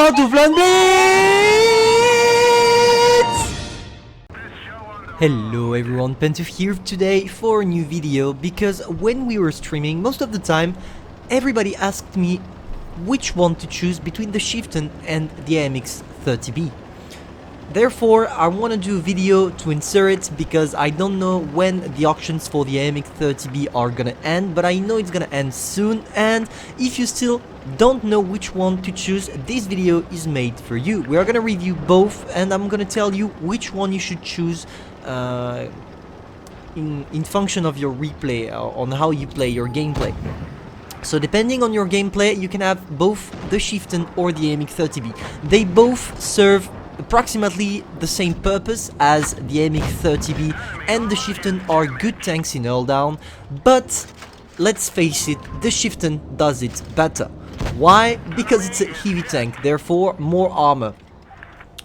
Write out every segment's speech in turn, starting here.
Pantoufleee! Hello everyone, Pantoufleee here today for a new video, because when we were streaming, most of the time, everybody asked me which one to choose between the Chieftain and the Amx 30B. Therefore, I want to do a video to insert it, because I don't know when the auctions for the Amx 30B are gonna end, but I know it's gonna end soon, and if you still don't know which one to choose, this video is made for you. We are gonna review both, and I'm gonna tell you which one you should choose in function of your replay, on how you play your gameplay. So depending on your gameplay, you can have both the Chieftain or the Amx 30B. They both serve approximately the same purpose as the Amx 30B, and the Chieftain are good tanks in earl down, but let's face it, the Chieftain does it better. Why? Because it's a heavy tank, therefore more armor.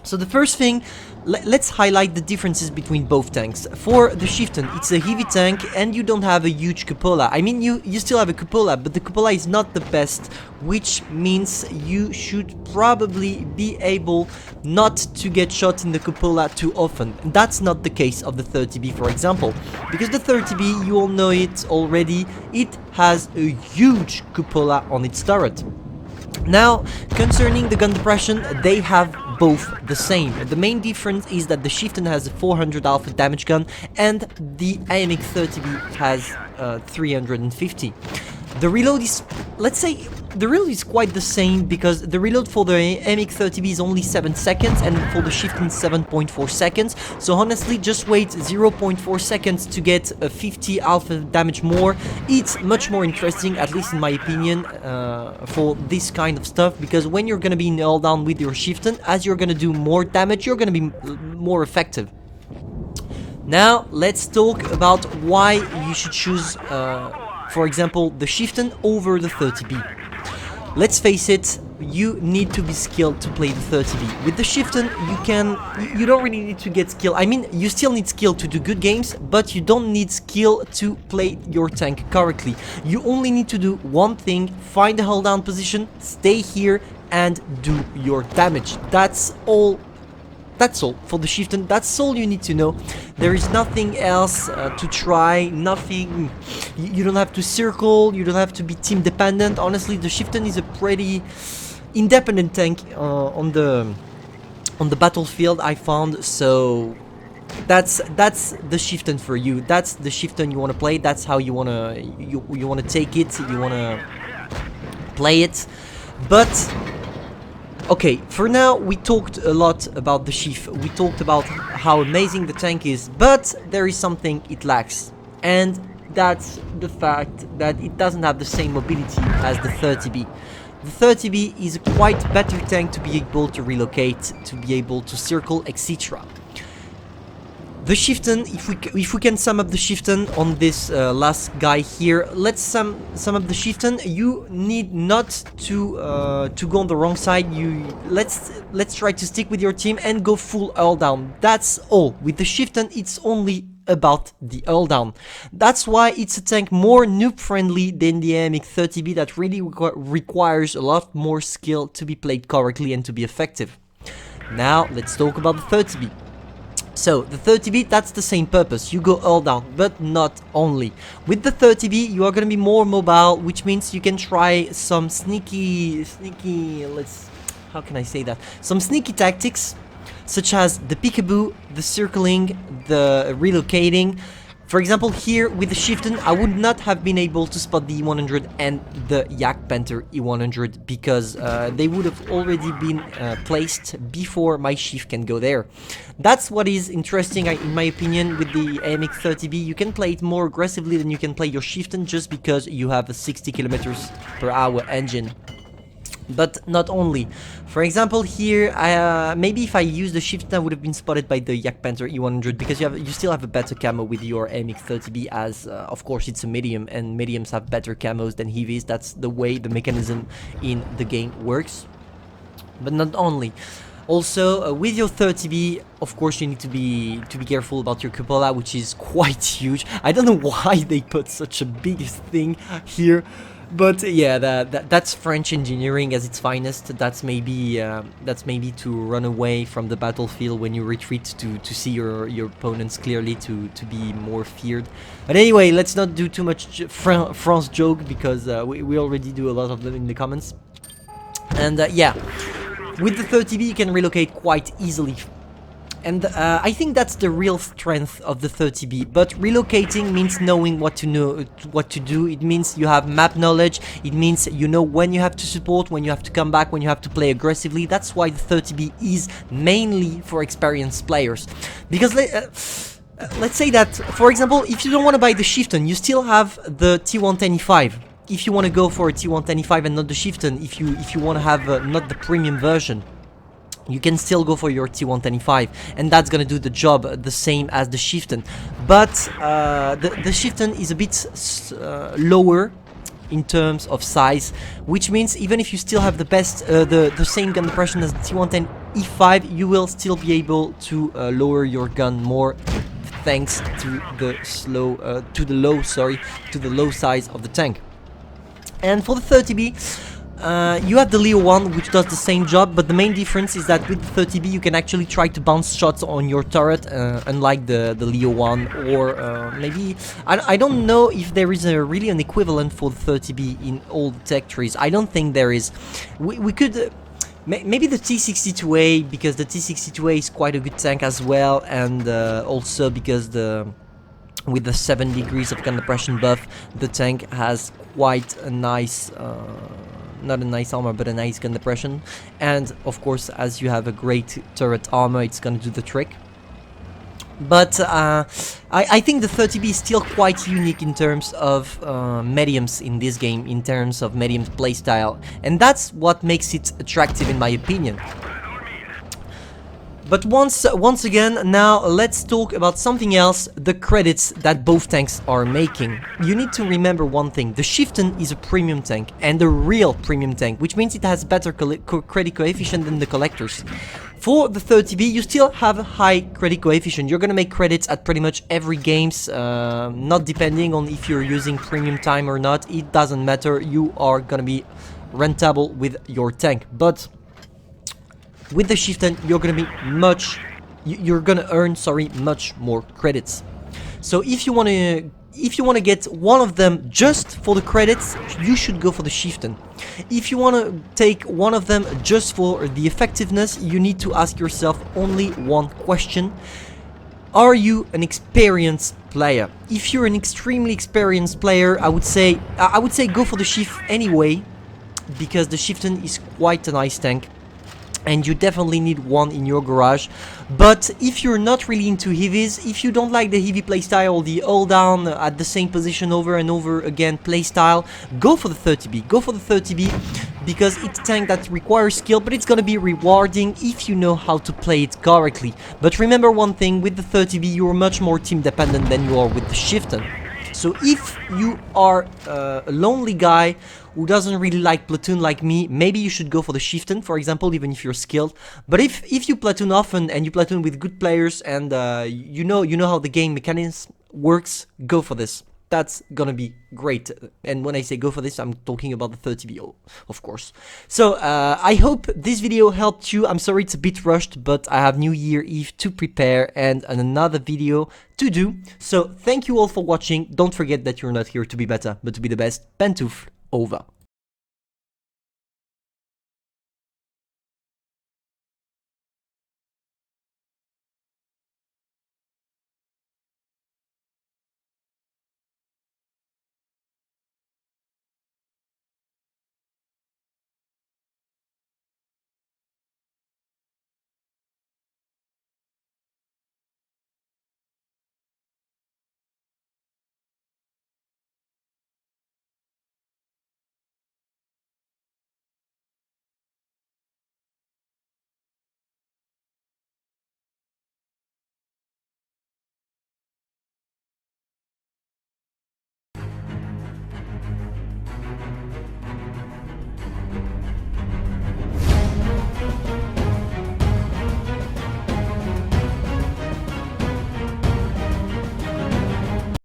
So the first thing, let's highlight the differences between both tanks. For the Chieftain, it's a heavy tank and you don't have a huge cupola. I mean, you still have a cupola, but the cupola is not the best, which means you should probably be able not to get shot in the cupola too often. That's not the case of the 30B, for example, because the 30B, you all know it already, it has a huge cupola on its turret. Now, concerning the gun depression, they have both the same. The main difference is that the Chieftain has a 400 alpha damage gun and the Amx 30B has 350. The reload is, let's say, the reload is quite the same, because the reload for the Amx 30B is only 7 seconds and for the Chieftain 7.4 seconds. So honestly, just wait 0.4 seconds to get a 50 alpha damage more. It's much more interesting, at least in my opinion, for this kind of stuff, because when you're gonna be in earl down with your Chieftain, as you're gonna do more damage, you're gonna be more effective. Now, let's talk about why you should choose for example, the Chieftain over the 30B. Let's face it, you need to be skilled to play the 30B. With the Chieftain, you don't really need to get skill. I mean, you still need skill to do good games, but you don't need skill to play your tank correctly. You only need to do one thing: find a hold down position, stay here, and do your damage. That's all. That's all for the Chieftain. That's all you need to know. There is nothing else to try. Nothing. You don't have to circle. You don't have to be team dependent. Honestly, the Chieftain is a pretty independent tank on the battlefield, I found. So that's the Chieftain for you. That's the Chieftain you want to play. That's how you wanna take it. You wanna play it, but. Okay, for now we talked a lot about the Chief, we talked about how amazing the tank is, but there is something it lacks, and that's the fact that it doesn't have the same mobility as the 30B. The 30B is a quite better tank to be able to relocate, to be able to circle, etc. The Chieftain, if we can sum up the Chieftain on this last guy here, let's sum up the Chieftain. You need not to go on the wrong side. Let's try to stick with your team and go full earl down. That's all. With the Chieftain, it's only about the earl down. That's why it's a tank more noob friendly than the Amx 30B, that really requires a lot more skill to be played correctly and to be effective. Now let's talk about the 30B. So, the 30B, that's the same purpose, you go earl down, but not only. With the 30B, you are gonna be more mobile, which means you can try some sneaky, how can I say that? Some sneaky tactics, such as the peekaboo, the circling, the relocating. For example, here with the Chieftain, I would not have been able to spot the E100 and the Yak Panther E100, because they would have already been placed before my Chief can go there. That's what is interesting, in my opinion, with the Amx 30B. You can play it more aggressively than you can play your Chieftain, just because you have a 60 km/h engine. But not only. For example, here, maybe if I use the Chieftain, I would have been spotted by the Yak Panther E100, because you still have a better camo with your Amx 30B, as of course it's a medium, and mediums have better camos than heavies. That's the way the mechanism in the game works. But not only. Also, with your 30B, of course, you need to be careful about your cupola, which is quite huge. I don't know why they put such a big thing here. But yeah, that's French engineering at its finest. That's maybe to run away from the battlefield when you retreat to see your opponents clearly, to be more feared. But anyway, let's not do too much France joke, because we already do a lot of them in the comments. And yeah, with the 30B you can relocate quite easily. And I think that's the real strength of the 30B. But relocating means knowing what to do. It means you have map knowledge. It means you know when you have to support, when you have to come back, when you have to play aggressively. That's why the 30B is mainly for experienced players. Because let's say that, for example, if you don't want to buy the Chieftain, you still have the T125. If you want to go for a T125 and not the Chieftain, if you want to have not the premium version, you can still go for your T125, and that's gonna do the job the same as the Chieftain. But the Chieftain is a bit lower in terms of size, which means even if you still have the same gun depression as the T110 E5, you will still be able to lower your gun more, thanks to the low size of the tank. And for the 30B, you have the Leo 1, which does the same job, but the main difference is that with the 30B you can actually try to bounce shots on your turret, unlike the Leo 1, or maybe... I don't know if there is really an equivalent for the 30B in all the tech trees. I don't think there is. We could... maybe the T62A, because the T62A is quite a good tank as well, and also because with the 7 degrees of gun depression buff, the tank has quite a nice... not a nice armor, but a nice gun depression. And of course, as you have a great turret armor, it's gonna do the trick. But I think the 30B is still quite unique in terms of mediums in this game, in terms of mediums playstyle, and that's what makes it attractive in my opinion. But once again, now let's talk about something else, the credits that both tanks are making. You need to remember one thing: the Chieftain is a premium tank, and a real premium tank, which means it has better credit coefficient than the collectors. For the 30B, you still have a high credit coefficient. You're gonna make credits at pretty much every games, not depending on if you're using premium time or not. It doesn't matter, you are gonna be rentable with your tank. But with the Chieftain, you're gonna earn much more credits. So if you wanna get one of them just for the credits, you should go for the Chieftain. If you wanna take one of them just for the effectiveness, you need to ask yourself only one question: are you an experienced player? If you're an extremely experienced player, I would say go for the Chief anyway, because the Chieftain is quite a nice tank, and you definitely need one in your garage. But if you're not really into heavies, if you don't like the heavy playstyle or the hold down at the same position over and over again playstyle, go for the 30B. Go for the 30B because it's a tank that requires skill, but it's gonna be rewarding if you know how to play it correctly. But remember one thing, with the 30B you're much more team dependent than you are with the Chieftain. So if you are a lonely guy who doesn't really like platoon like me, maybe you should go for the Chieftain, for example, even if you're skilled. But if you platoon often and you platoon with good players and you know how the game mechanism works, go for this. That's gonna be great. And when I say go for this, I'm talking about the 30B, of course. So I hope this video helped you. I'm sorry it's a bit rushed, but I have New Year Eve to prepare and another video to do. So thank you all for watching. Don't forget that you're not here to be better, but to be the best. Pantoufleee over.